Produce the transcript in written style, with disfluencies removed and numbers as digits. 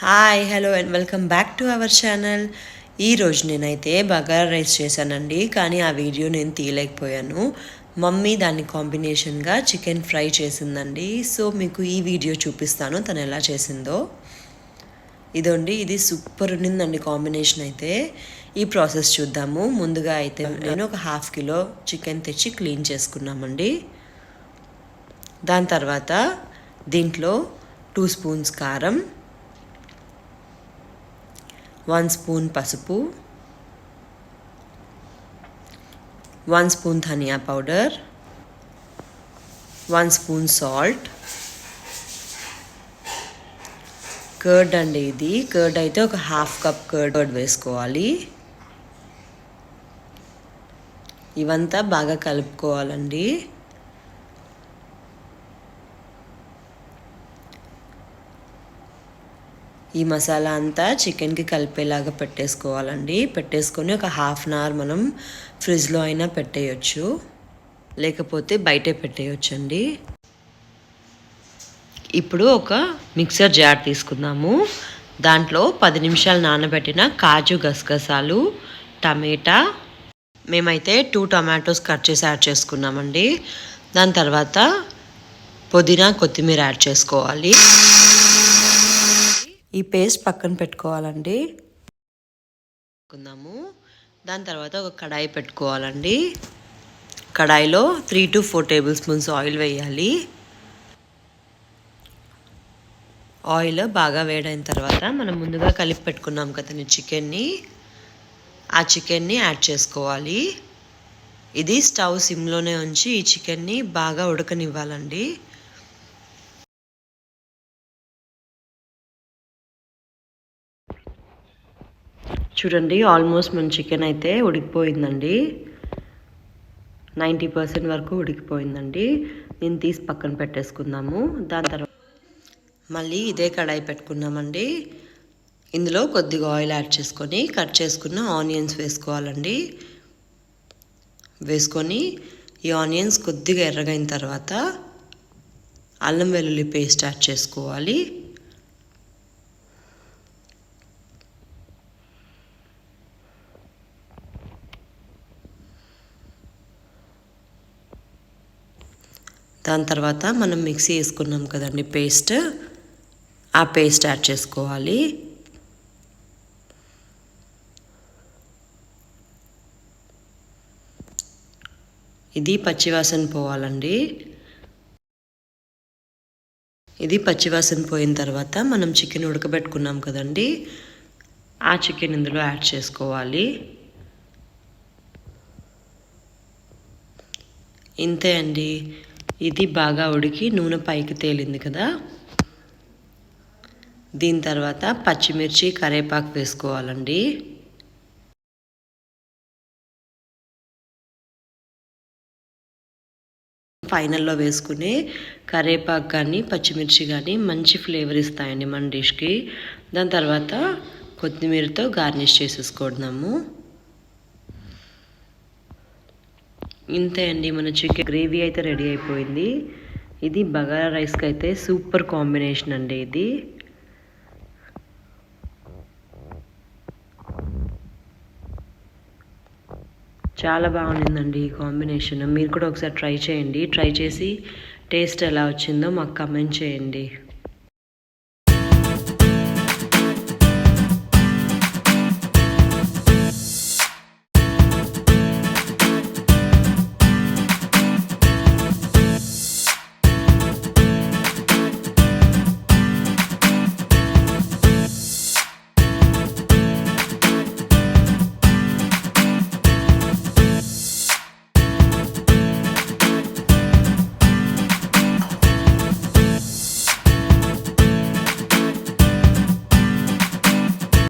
Hi hello and welcome back to our channel. ఈరోజు నేనైతే bagara rice చేశానండి, కానీ ఆ వీడియో నేను తీయలేకపోయాను. మమ్మీ దాన్ని కాంబినేషన్గా చికెన్ ఫ్రై చేసిందండి. సో మీకు ఈ వీడియో చూపిస్తాను తను ఎలా చేసిందో. ఇదండి, ఇది సూపర్ ఉండిందండి కాంబినేషన్ అయితే. ఈ ప్రాసెస్ చూద్దాము. ముందుగా అయితే నేను ఒక ½ కిలో చికెన్ తెచ్చి క్లీన్ చేసుకున్నామండి. దాని తర్వాత దీంట్లో 2 స్పూన్స్ కారం, 1 స్పూన్ పసుపు, 1 స్పూన్ ధనియా పౌడర్, 1 స్పూన్ సాల్ట్, కర్డ్ అండి. ఇది కర్డ్ అయితే ఒక ½ కప్ కర్డ్ వేసుకోవాలి. ఇవంతా బాగా కలుపుకోవాలండి. ఈ మసాలా అంతా చికెన్కి కలిపేలాగా పెట్టేసుకోవాలండి. పెట్టేసుకొని ఒక ½ అవర్ మనం ఫ్రిడ్జ్లో అయినా పెట్టేయచ్చు, లేకపోతే బయటే పెట్టేయచ్చండి. ఇప్పుడు ఒక మిక్సర్ జార్ తీసుకుందాము. దాంట్లో 10 నిమిషాలు నానబెట్టిన కాజు, గసగసాలు, టమాటా, మేమైతే 2 టమాటోస్ కట్ చేసి యాడ్ చేసుకున్నామండి. దాని తర్వాత పుదీనా, కొత్తిమీర యాడ్ చేసుకోవాలి. ఈ పేస్ట్ పక్కన పెట్టుకోవాలండి. దాని తర్వాత ఒక కడాయి పెట్టుకోవాలండి. కడాయిలో 3 to 4 టేబుల్ స్పూన్స్ ఆయిల్ వేయాలి. ఆయిల్ బాగా వేడైన తర్వాత మనం ముందుగా కలిపి పెట్టుకున్నాం కదండి చికెన్ని, ఆ చికెన్ని యాడ్ చేసుకోవాలి. ఇది స్టవ్ సిమ్లోనే ఉంచి ఈ చికెన్ని బాగా ఉడకనివ్వాలండి. చూడండి, ఆల్మోస్ట్ మన చికెన్ అయితే ఉడికిపోయిందండి. 90% వరకు ఉడికిపోయిందండి. దీన్ని తీసి పక్కన పెట్టేసుకుందాము. దాని తర్వాత మళ్ళీ ఇదే కడాయి పెట్టుకున్నామండి. ఇందులో కొద్దిగా ఆయిల్ యాడ్ చేసుకొని కట్ చేసుకున్న ఆనియన్స్ వేసుకోవాలండి. వేసుకొని ఈ ఆనియన్స్ కొద్దిగా ఎర్రగైన తర్వాత అల్లం వెల్లుల్లి పేస్ట్ యాడ్ చేసుకోవాలి. దాని తర్వాత మనం మిక్సీ వేసుకున్నాం కదండి పేస్ట్, ఆ పేస్ట్ యాడ్ చేసుకోవాలి. ఇది పచ్చివాసన పోవాలండి. ఇది పచ్చివాసన పోయిన తర్వాత మనం చికెన్ ఉడకబెట్టుకున్నాం కదండి, ఆ చికెన్ ఇందులో యాడ్ చేసుకోవాలి. ఇంతే అండి. ఇది బాగా ఉడికి నూనె పైకి తేలింది కదా. దీని తర్వాత పచ్చిమిర్చి, కరివేపాకు వేసుకోవాలండి. ఫైనల్లో వేసుకుని కరివేపాకు కానీ పచ్చిమిర్చి కానీ మంచి ఫ్లేవర్ ఇస్తాయండి మన డిష్కి. దాని తర్వాత కొత్తిమీరతో గార్నిష్ చేసేసుకుంటున్నాము. ఇంతే అండి, మన చికెన్ గ్రేవీ అయితే రెడీ అయిపోయింది. ఇది బగారా రైస్కి అయితే సూపర్ కాంబినేషన్ అండి. ఇది చాలా బాగుండిందండి ఈ కాంబినేషన్. మీరు కూడా ఒకసారి ట్రై చేయండి. ట్రై చేసి టేస్ట్ ఎలా వచ్చిందో మాకు కమెంట్ చేయండి.